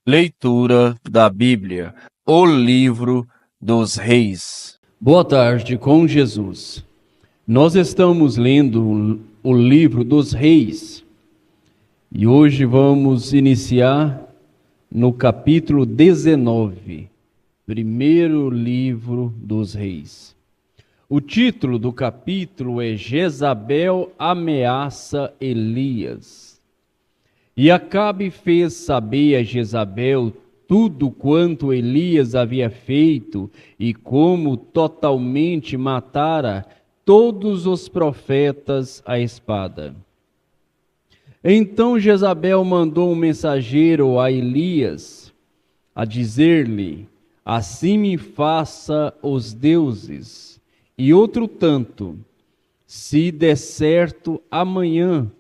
Leitura da Bíblia, o livro dos Reis. Boa tarde com Jesus. Nós estamos lendo o livro dos Reis e hoje vamos iniciar no capítulo 19, primeiro livro dos Reis. O título do capítulo é Jezabel ameaça Elias. E Acabe fez saber a Jezabel tudo quanto Elias havia feito e como totalmente matara todos os profetas à espada. Então Jezabel mandou um mensageiro a Elias, a dizer-lhe: assim me faça os deuses, e outro tanto, se der certo amanhã,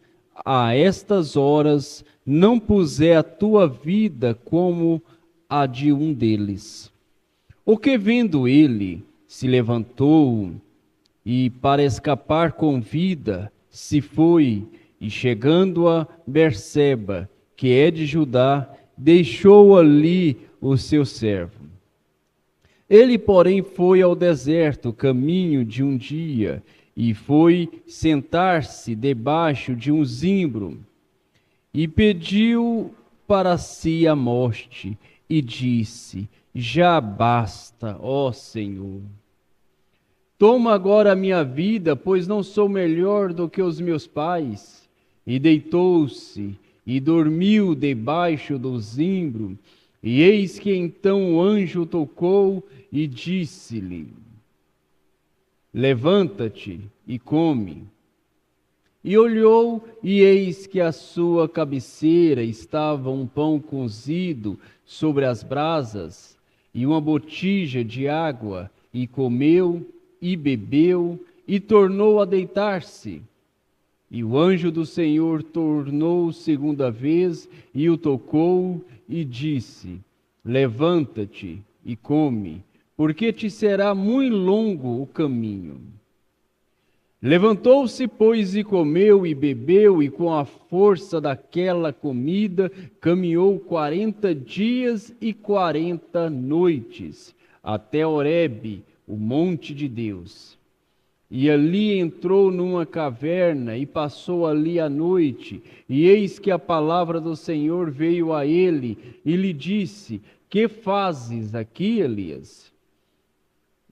a estas horas, não puser a tua vida como a de um deles. O que vendo ele, se levantou e, para escapar com vida, se foi, e chegando a Berseba, que é de Judá, deixou ali o seu servo. Ele, porém, foi ao deserto, caminho de um dia, e foi sentar-se debaixo de um zimbro, e pediu para si a morte, e disse: já basta, ó Senhor. Toma agora a minha vida, pois não sou melhor do que os meus pais. E deitou-se, e dormiu debaixo do zimbro, e eis que então o anjo tocou e disse-lhe: levanta-te e come. E olhou, e eis que à sua cabeceira estava um pão cozido sobre as brasas, e uma botija de água, e comeu, e bebeu, e tornou a deitar-se. E o anjo do Senhor tornou segunda vez, e o tocou, e disse: levanta-te e come, porque te será muito longo o caminho. Levantou-se, pois, e comeu e bebeu, e com a força daquela comida caminhou 40 dias e 40 noites, até Horebe, o monte de Deus. E ali entrou numa caverna e passou ali a noite, e eis que a palavra do Senhor veio a ele e lhe disse: que fazes aqui, Elias?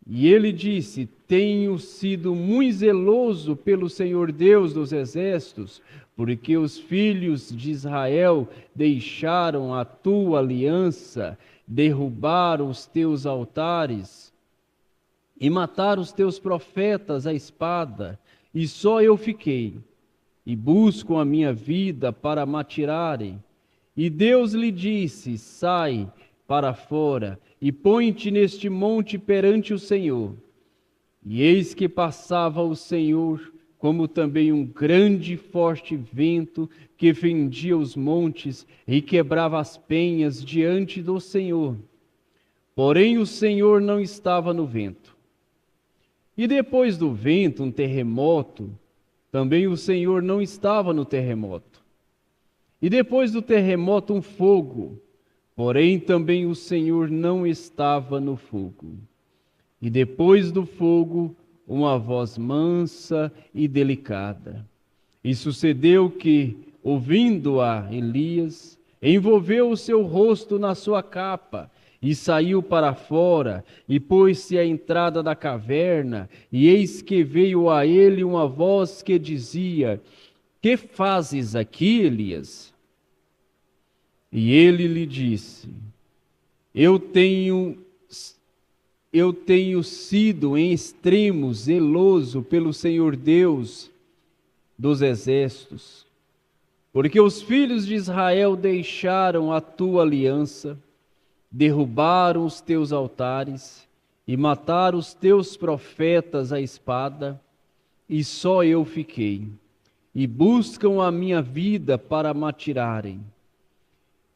E ele disse: tenho sido muito zeloso pelo Senhor Deus dos exércitos, porque os filhos de Israel deixaram a tua aliança, derrubaram os teus altares e mataram os teus profetas à espada, e só eu fiquei, e buscam a minha vida para me atirarem. E Deus lhe disse: sai para fora, e põe-te neste monte perante o Senhor. E eis que passava o Senhor, como também um grande e forte vento que fendia os montes e quebrava as penhas diante do Senhor. Porém o Senhor não estava no vento. E depois do vento, um terremoto, também o Senhor não estava no terremoto. E depois do terremoto, um fogo, porém também o Senhor não estava no fogo. E depois do fogo, uma voz mansa e delicada. E sucedeu que, ouvindo-a Elias, envolveu o seu rosto na sua capa, e saiu para fora, e pôs-se à entrada da caverna, e eis que veio a ele uma voz que dizia: que fazes aqui, Elias? E ele lhe disse: eu tenho sido em extremo zeloso pelo Senhor Deus dos exércitos, porque os filhos de Israel deixaram a tua aliança, derrubaram os teus altares e mataram os teus profetas à espada, e só eu fiquei, e buscam a minha vida para me atirarem.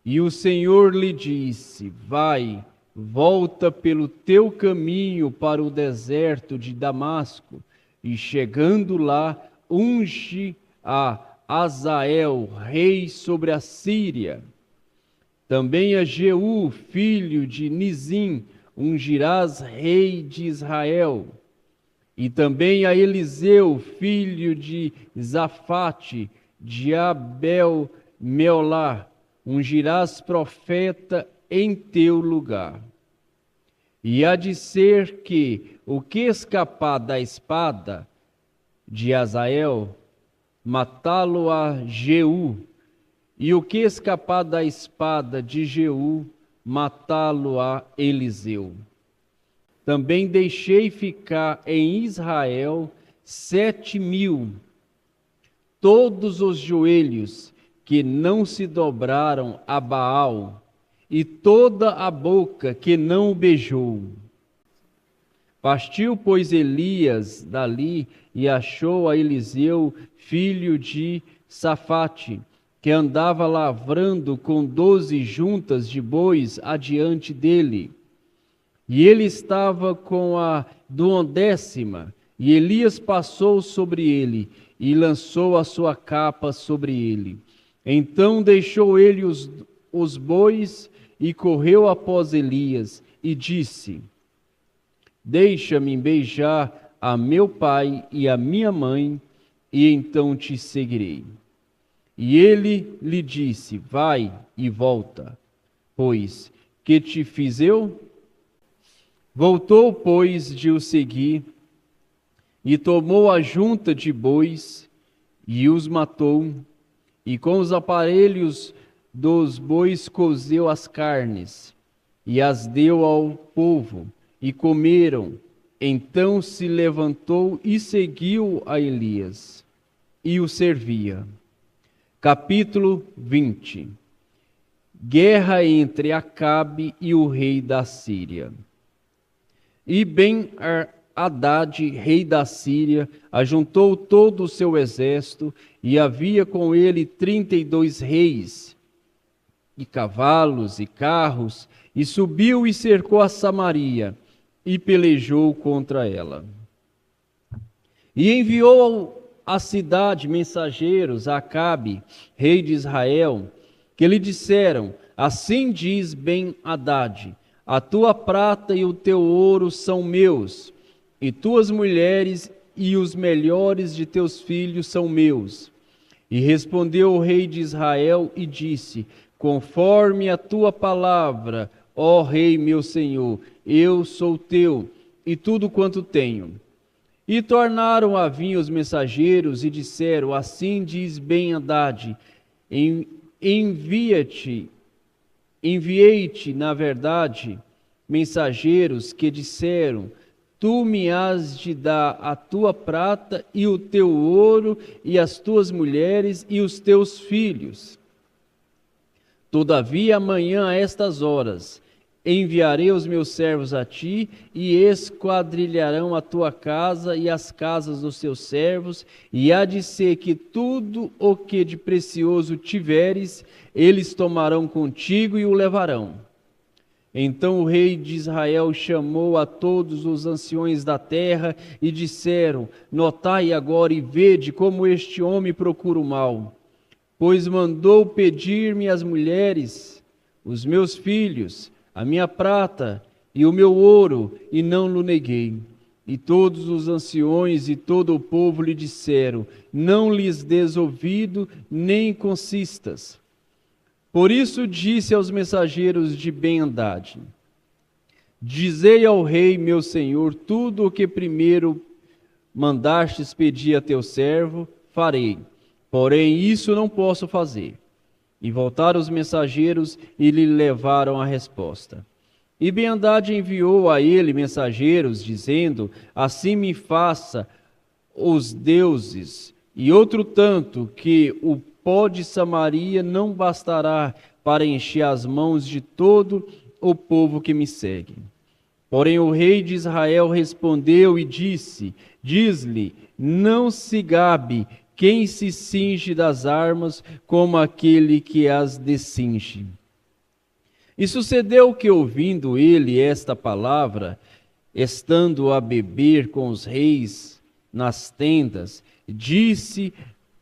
E o Senhor lhe disse: vai, volta pelo teu caminho para o deserto de Damasco, e chegando lá, unge a Azael, rei sobre a Síria. Também a Jeú, filho de Nizim, ungirás rei de Israel. E também a Eliseu, filho de Zafate, de Abel-Meolá, ungirás profeta em teu lugar. E há de ser que o que escapar da espada de Azael, matá-lo-á Jeú, e o que escapar da espada de Jeú, matá-lo-á Eliseu. Também deixei ficar em Israel 7.000, todos os joelhos que não se dobraram a Baal, e toda a boca que não o beijou. Partiu, pois, Elias dali e achou a Eliseu, filho de Safate, que andava lavrando com 12 juntas de bois adiante dele. E ele estava com a 12ª, e Elias passou sobre ele, e lançou a sua capa sobre ele. Então deixou ele os bois, e correu após Elias, e disse: Deixa-me beijar a meu pai e a minha mãe, e então te seguirei. E ele lhe disse: Vai e volta, pois que te fiz eu? Voltou, pois, de o seguir, e tomou a junta de bois, e os matou, e com os aparelhos dos bois cozeu as carnes, e as deu ao povo, e comeram. Então se levantou e seguiu a Elias, e o servia. Capítulo 20. Guerra entre Acabe e o rei da Síria. E Ben-Hadad, rei da Síria, ajuntou todo o seu exército, e havia com ele 32 reis, e cavalos e carros, e subiu e cercou a Samaria, e pelejou contra ela. E enviou à cidade mensageiros a Acabe, rei de Israel, que lhe disseram: Assim diz Ben-Hadad: A tua prata e o teu ouro são meus, e tuas mulheres e os melhores de teus filhos são meus. E respondeu o rei de Israel e disse: Conforme a tua palavra, ó rei meu senhor, eu sou teu, e tudo quanto tenho. E tornaram a vir os mensageiros e disseram: Assim diz Ben-Hadad: Enviei-te, na verdade, mensageiros que disseram: Tu me has de dar a tua prata e o teu ouro e as tuas mulheres e os teus filhos. Todavia amanhã a estas horas enviarei os meus servos a ti, e esquadrilharão a tua casa e as casas dos teus servos, e há de ser que tudo o que de precioso tiveres, eles tomarão contigo e o levarão. Então o rei de Israel chamou a todos os anciões da terra e disseram: Notai agora e vede como este homem procura o mal. Pois mandou pedir-me as mulheres, os meus filhos, a minha prata e o meu ouro, e não lhe neguei. E todos os anciões e todo o povo lhe disseram: Não lhes des ouvido, nem consistas. Por isso disse aos mensageiros de Ben-Hadad: Dizei ao rei meu senhor tudo o que primeiro mandastes pedir a teu servo, farei. Porém isso não posso fazer. E voltaram os mensageiros e lhe levaram a resposta. E Ben-Hadad enviou a ele mensageiros, dizendo: Assim me faça os deuses, e outro tanto, que o pó de Samaria não bastará para encher as mãos de todo o povo que me segue. Porém o rei de Israel respondeu e disse: Diz-lhe, não se gabe quem se cinge das armas como aquele que as descinge. E sucedeu que, ouvindo ele esta palavra, estando a beber com os reis nas tendas, disse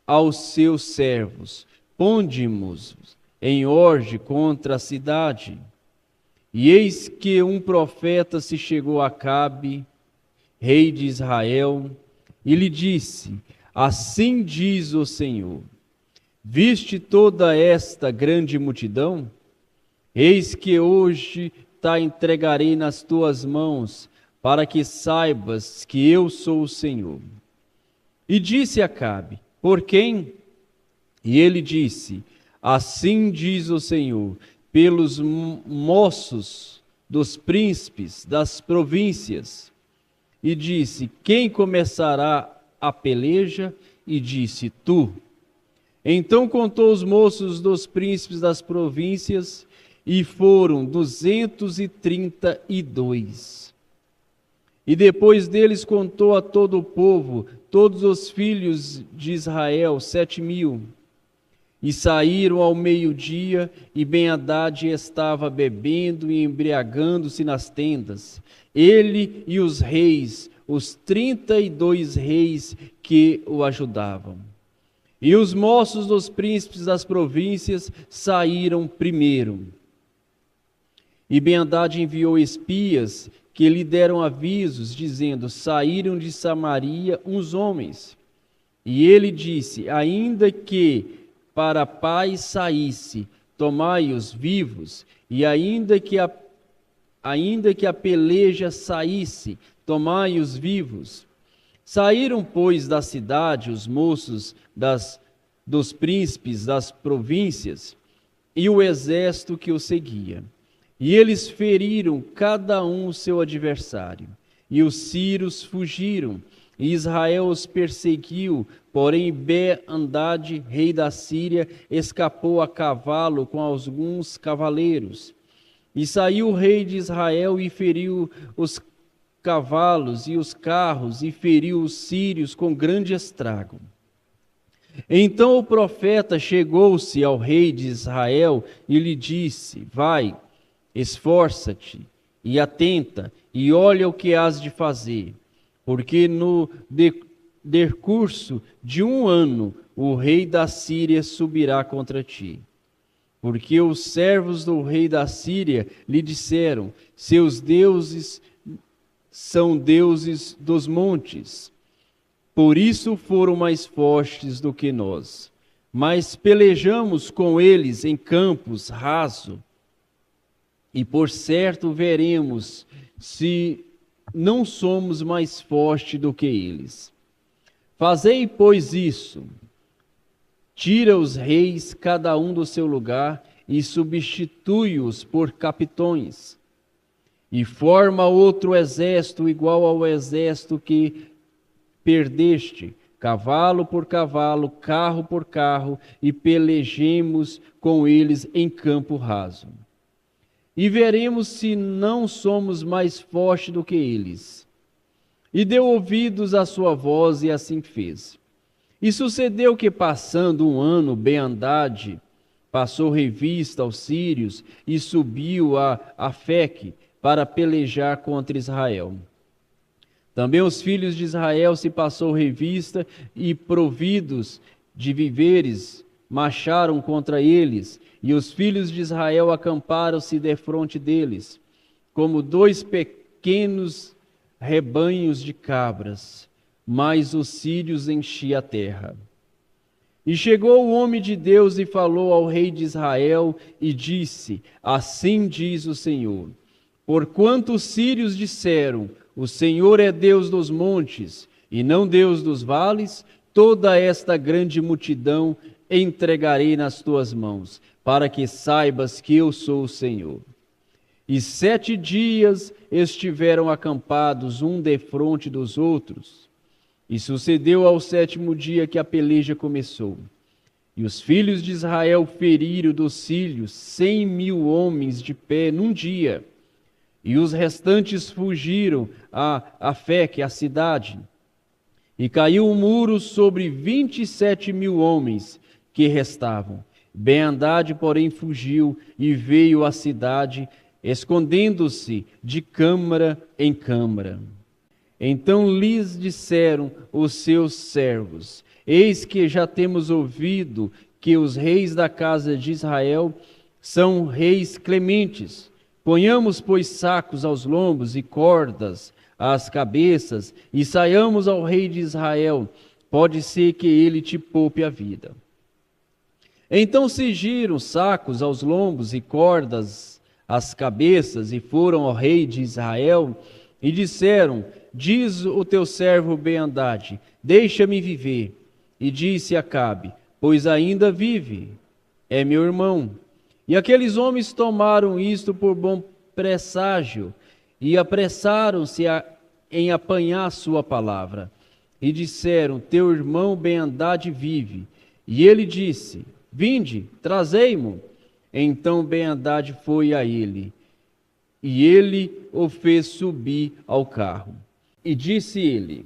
aos seus servos: Ponde-nos em orge contra a cidade. E eis que um profeta se chegou a Acabe, rei de Israel, e lhe disse: assim diz o Senhor, viste toda esta grande multidão? Eis que hoje te entregarei nas tuas mãos, para que saibas que eu sou o Senhor. E disse Acabe: por quem? E ele disse: assim diz o Senhor, pelos moços dos príncipes das províncias. E disse: quem começará a peleja? E disse: tu. Então contou os moços dos príncipes das províncias, e foram 232. E depois deles contou a todo o povo, todos os filhos de Israel, 7.000. E saíram ao meio-dia, e Ben-Hadad estava bebendo e embriagando-se nas tendas, ele e os reis, os 32 reis que o ajudavam. E os moços dos príncipes das províncias saíram primeiro. E Ben-Hadad enviou espias que lhe deram avisos, dizendo: saíram de Samaria uns homens. E ele disse: ainda que para a paz saísse, tomai-os vivos, e ainda que a peleja saísse, tomai-os vivos. Saíram, pois, da cidade os moços dos príncipes das províncias e o exército que o seguia. E eles feriram cada um o seu adversário. E os sírios fugiram, e Israel os perseguiu, porém Ben-Hadad, rei da Síria, escapou a cavalo com alguns cavaleiros. E saiu o rei de Israel e feriu os cavalos e os carros, e feriu os sírios com grande estrago. Então o profeta chegou-se ao rei de Israel e lhe disse: vai, esforça-te e atenta, e olha o que hás de fazer, porque no decurso de 1 ano o rei da Síria subirá contra ti. Porque os servos do rei da Síria lhe disseram: seus deuses são deuses dos montes, por isso foram mais fortes do que nós. Mas pelejamos com eles em campos rasos, e por certo veremos se não somos mais fortes do que eles. Fazei, pois, isso: tira os reis, cada um do seu lugar, e substitui-os por capitões. E forma outro exército igual ao exército que perdeste, cavalo por cavalo, carro por carro, e pelejemos com eles em campo raso. E veremos se não somos mais fortes do que eles. E deu ouvidos à sua voz, e assim fez. E sucedeu que, passando 1 ano, Ben-Hadad passou revista aos sírios e subiu a Afeque para pelejar contra Israel. Também os filhos de Israel se passou revista, e providos de víveres marcharam contra eles, e os filhos de Israel acamparam-se defronte deles, como 2 pequenos rebanhos de cabras, mas os sírios enchiam a terra. E chegou o homem de Deus e falou ao rei de Israel e disse: assim diz o Senhor, porquanto os sírios disseram: o Senhor é Deus dos montes e não Deus dos vales, toda esta grande multidão entregarei nas tuas mãos, para que saibas que eu sou o Senhor. E 7 dias estiveram acampados um defronte dos outros. E sucedeu ao 7º dia que a peleja começou. E os filhos de Israel feriram dos sírios 100.000 homens de pé num dia. E os restantes fugiram a Afeque, a cidade. E caiu o muro sobre 27.000 homens que restavam. Ben-Hadad, porém, fugiu e veio à cidade, escondendo-se de câmara em câmara. Então lhes disseram os seus servos: eis que já temos ouvido que os reis da casa de Israel são reis clementes. Ponhamos, pois, sacos aos lombos e cordas às cabeças, e saiamos ao rei de Israel. Pode ser que ele te poupe a vida. Então cingiram sacos aos lombos e cordas às cabeças, e foram ao rei de Israel, e disseram: diz o teu servo Ben-Hadad, deixa-me viver. E disse Acabe: pois ainda vive, é meu irmão. E aqueles homens tomaram isto por bom presságio, e apressaram-se em apanhar sua palavra. E disseram: teu irmão Ben-Hadad vive. E ele disse: vinde, trazei-mo. Então Ben-Hadad foi a ele, e ele o fez subir ao carro. E disse ele: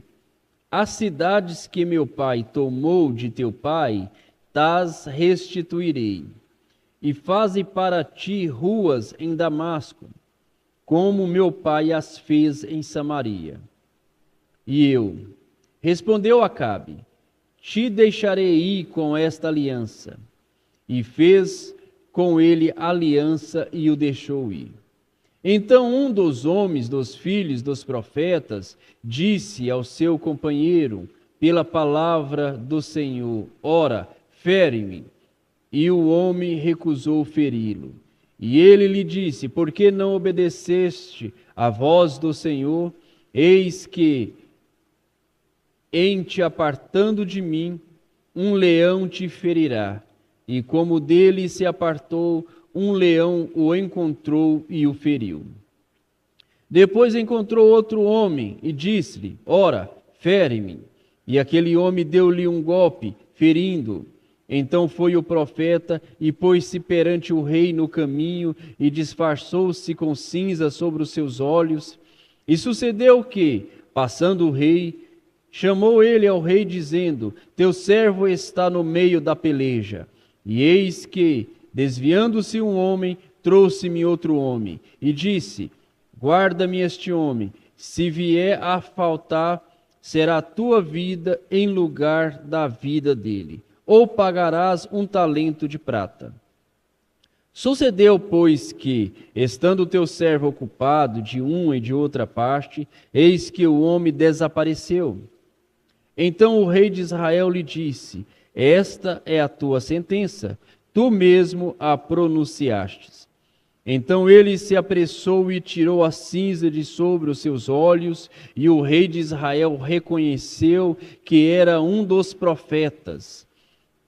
as cidades que meu pai tomou de teu pai, tas restituirei. E faze para ti ruas em Damasco, como meu pai as fez em Samaria. E eu, respondeu Acabe: te deixarei ir com esta aliança. E fez com ele aliança e o deixou ir. Então um dos homens dos filhos dos profetas disse ao seu companheiro, pela palavra do Senhor: ora, fere-me. E o homem recusou feri-lo. E ele lhe disse: por que não obedeceste à voz do Senhor? Eis que, em te apartando de mim, um leão te ferirá. E como dele se apartou, um leão o encontrou e o feriu. Depois encontrou outro homem e disse-lhe: ora, fere-me. E aquele homem deu-lhe um golpe, ferindo-o. Então foi o profeta e pôs-se perante o rei no caminho e disfarçou-se com cinza sobre os seus olhos. E sucedeu que, passando o rei, chamou ele ao rei dizendo: teu servo está no meio da peleja. E eis que, desviando-se um homem, trouxe-me outro homem e disse: guarda-me este homem, se vier a faltar, será a tua vida em lugar da vida dele, ou pagarás 1 talento de prata. Sucedeu, pois, que, estando o teu servo ocupado de uma e de outra parte, eis que o homem desapareceu. Então o rei de Israel lhe disse: esta é a tua sentença, tu mesmo a pronunciastes. Então ele se apressou e tirou a cinza de sobre os seus olhos, e o rei de Israel reconheceu que era um dos profetas.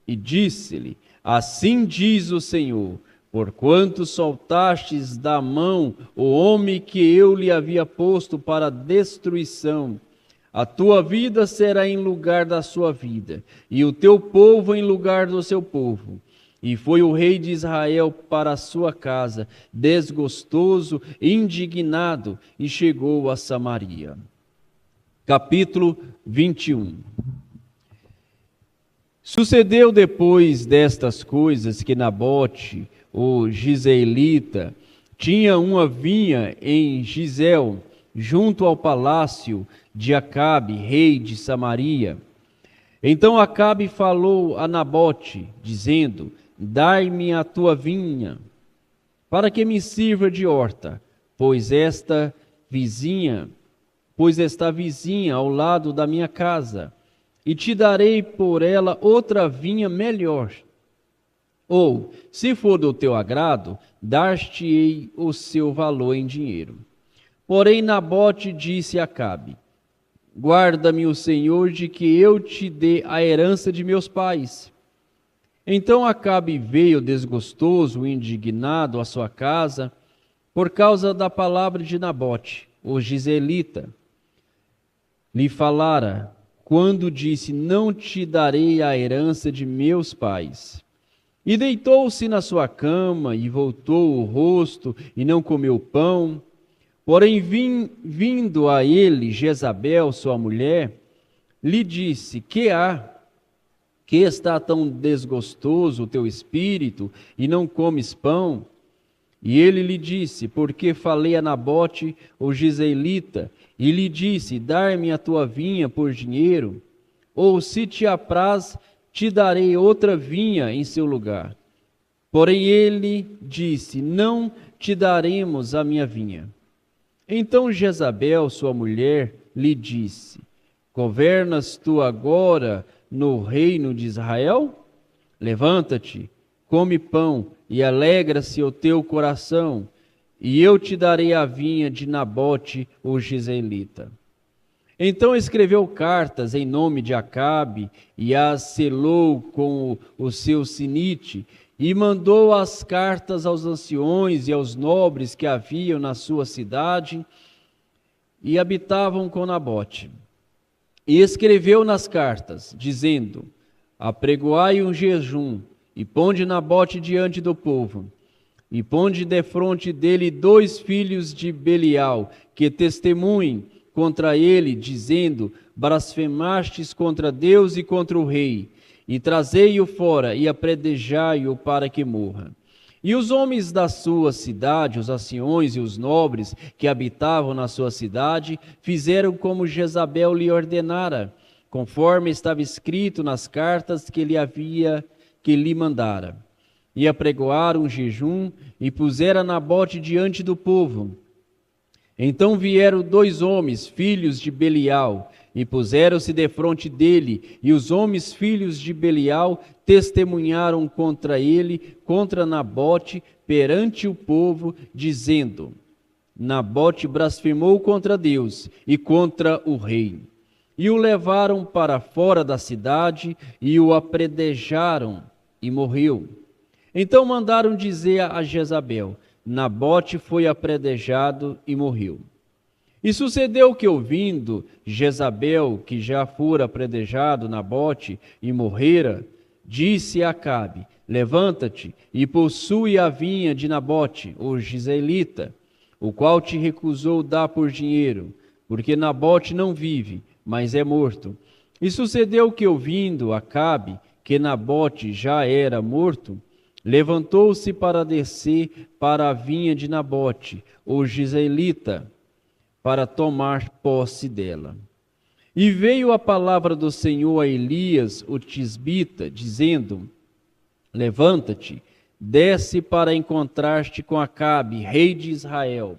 E disse-lhe: assim diz o Senhor, porquanto soltastes da mão o homem que eu lhe havia posto para destruição, a tua vida será em lugar da sua vida, e o teu povo em lugar do seu povo. E foi o rei de Israel para a sua casa, desgostoso, indignado, e chegou a Samaria. Capítulo 21. Sucedeu depois destas coisas que Nabote, o gizeelita, tinha uma vinha em Gisel, junto ao palácio de Acabe, rei de Samaria. Então Acabe falou a Nabote, dizendo: dai-me a tua vinha, para que me sirva de horta, pois está vizinha ao lado da minha casa, e te darei por ela outra vinha melhor. Ou, se for do teu agrado, dar-te-ei o seu valor em dinheiro. Porém Nabote disse a Acabe: guarda-me o Senhor de que eu te dê a herança de meus pais. Então Acabe veio desgostoso e indignado à sua casa, por causa da palavra de Nabote, o gizeelita. Lhe falara, quando disse: não te darei a herança de meus pais. E deitou-se na sua cama, e voltou o rosto, e não comeu pão. Porém, vindo a ele Jezabel, sua mulher, lhe disse: que há? Que está tão desgostoso o teu espírito, e não comes pão? E ele lhe disse: porque falei a Nabote, o gizeelita, e lhe disse: dar-me a tua vinha por dinheiro, ou se te apraz, te darei outra vinha em seu lugar. Porém ele disse, não te daremos a minha vinha. Então Jezabel, sua mulher, lhe disse, governas tu agora no reino de Israel? Levanta-te, come pão e alegra-se o teu coração, e eu te darei a vinha de Nabote, o jezreelita. Então escreveu cartas em nome de Acabe e as selou com o seu sinite, e mandou as cartas aos anciões e aos nobres que haviam na sua cidade e habitavam com Nabote. E escreveu nas cartas, dizendo, apregoai um jejum, e ponde Nabote diante do povo, e ponde defronte dele 2 filhos de Belial, que testemunhem contra ele, dizendo, blasfemastes contra Deus e contra o rei, e trazei-o fora, e apredejai-o para que morra. E os homens da sua cidade, os anciões e os nobres que habitavam na sua cidade, fizeram como Jezabel lhe ordenara, conforme estava escrito nas cartas que lhe mandara. E apregoaram um jejum, e puseram Nabote diante do povo. Então vieram 2 homens, filhos de Belial, e puseram-se defronte dele, e os homens, filhos de Belial, testemunharam contra ele, contra Nabote, perante o povo, dizendo, Nabote blasfemou contra Deus e contra o rei. E o levaram para fora da cidade, e o apredejaram, e morreu. Então mandaram dizer a Jezabel, Nabote foi apredejado e morreu. E sucedeu que, ouvindo Jezabel, que já fora apredejado Nabote e morrera, disse a Acabe, levanta-te e possui a vinha de Nabote, o jezreelita, o qual te recusou dar por dinheiro, porque Nabote não vive, mas é morto. E sucedeu que, ouvindo Acabe, que Nabote já era morto, levantou-se para descer para a vinha de Nabote, o jezreelita, para tomar posse dela. E veio a palavra do Senhor a Elias, o tisbita, dizendo, levanta-te, desce para encontrar-te com Acabe, rei de Israel,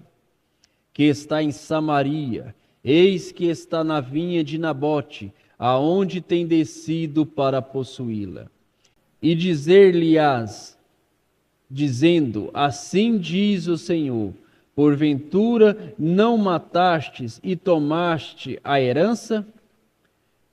que está em Samaria, eis que está na vinha de Nabote, aonde tem descido para possuí-la. E dizer-lhe-ás, dizendo, assim diz o Senhor, porventura não matastes e tomaste a herança?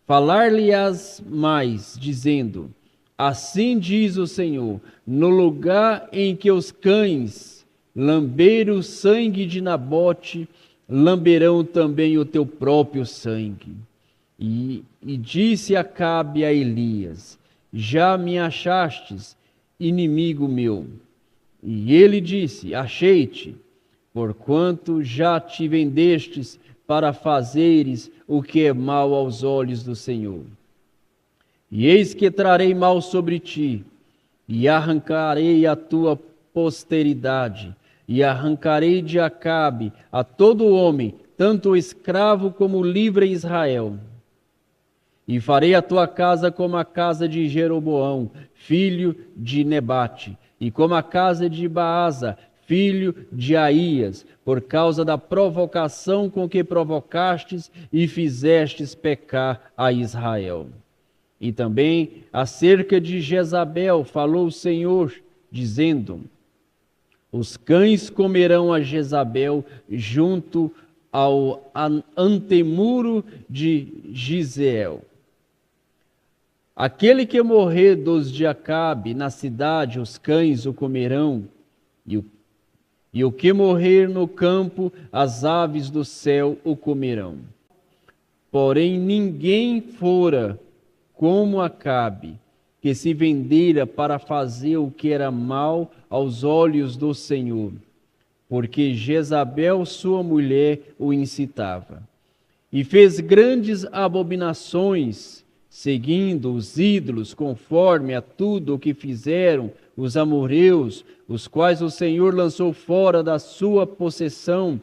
Falar-lhe-ás mais, dizendo, assim diz o Senhor, no lugar em que os cães lamberam o sangue de Nabote, lamberão também o teu próprio sangue. E disse Acabe a Elias, já me achastes, inimigo meu. E ele disse, achei-te, porquanto já te vendestes para fazeres o que é mal aos olhos do Senhor. E eis que trarei mal sobre ti, e arrancarei a tua posteridade, e arrancarei de Acabe a todo homem, tanto o escravo como o livre em Israel. E farei a tua casa como a casa de Jeroboão, filho de Nebate, e como a casa de Baasa, filho de Aías, por causa da provocação com que provocastes e fizestes pecar a Israel. E também acerca de Jezabel falou o Senhor, dizendo, os cães comerão a Jezabel junto ao antemuro de Giseel. Aquele que morrer dos de Acabe na cidade, os cães o comerão, e o que morrer no campo, as aves do céu o comerão. Porém ninguém fora como Acabe, que se vendera para fazer o que era mal aos olhos do Senhor, porque Jezabel, sua mulher, o incitava. E fez grandes abominações, seguindo os ídolos, conforme a tudo o que fizeram os amorreus, os quais o Senhor lançou fora da sua possessão,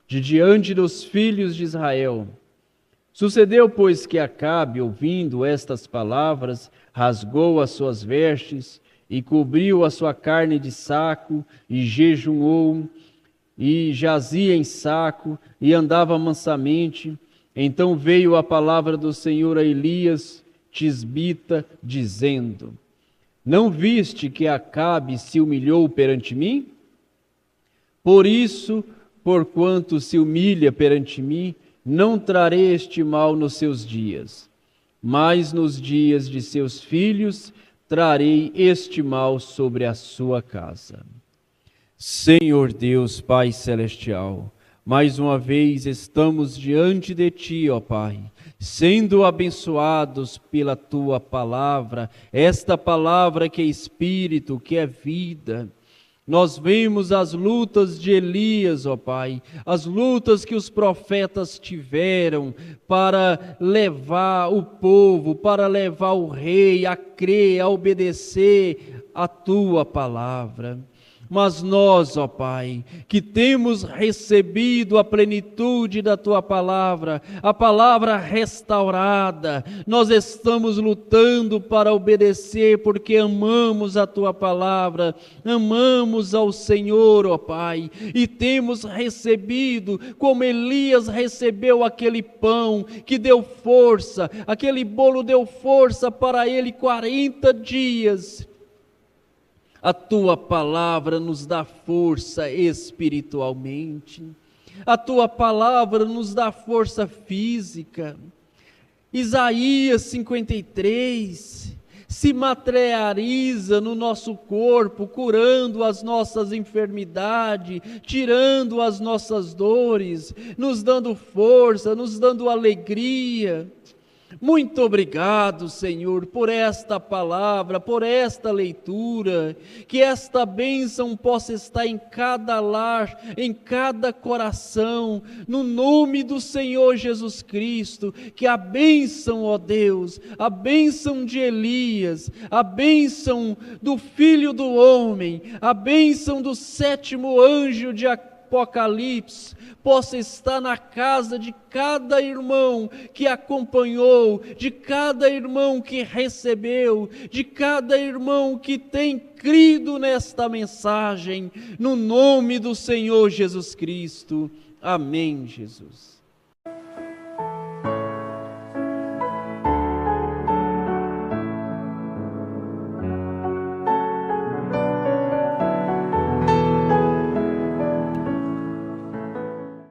de diante dos filhos de Israel. Sucedeu, pois, que Acabe, ouvindo estas palavras, rasgou as suas vestes e cobriu a sua carne de saco e jejuou e jazia em saco e andava mansamente. Então veio a palavra do Senhor a Elias, tisbita, dizendo: Não viste que Acabe se humilhou perante mim? Por isso, porquanto se humilha perante mim, não trarei este mal nos seus dias, mas nos dias de seus filhos trarei este mal sobre a sua casa. Senhor Deus, Pai Celestial, mais uma vez estamos diante de Ti, ó Pai, sendo abençoados pela Tua palavra, esta palavra que é Espírito, que é vida. Nós vemos as lutas de Elias, ó Pai, as lutas que os profetas tiveram para levar o povo, para levar o rei a crer, a obedecer a Tua palavra. Mas nós, ó Pai, que temos recebido a plenitude da Tua palavra, a palavra restaurada, nós estamos lutando para obedecer porque amamos a Tua palavra, amamos ao Senhor, ó Pai, e temos recebido, como Elias recebeu aquele pão que deu força, aquele bolo deu força para ele 40 dias. A Tua palavra nos dá força espiritualmente. A Tua palavra nos dá força física. Isaías 53 se materializa no nosso corpo, curando as nossas enfermidades, tirando as nossas dores, nos dando força, nos dando alegria. Muito obrigado, Senhor, por esta palavra, por esta leitura, que esta bênção possa estar em cada lar, em cada coração, no nome do Senhor Jesus Cristo, que a bênção, ó Deus, a bênção de Elias, a bênção do Filho do Homem, a bênção do 7º anjo de Apocalipse, possa estar na casa de cada irmão que acompanhou, de cada irmão que recebeu, de cada irmão que tem crido nesta mensagem, no nome do Senhor Jesus Cristo. Amém, Jesus.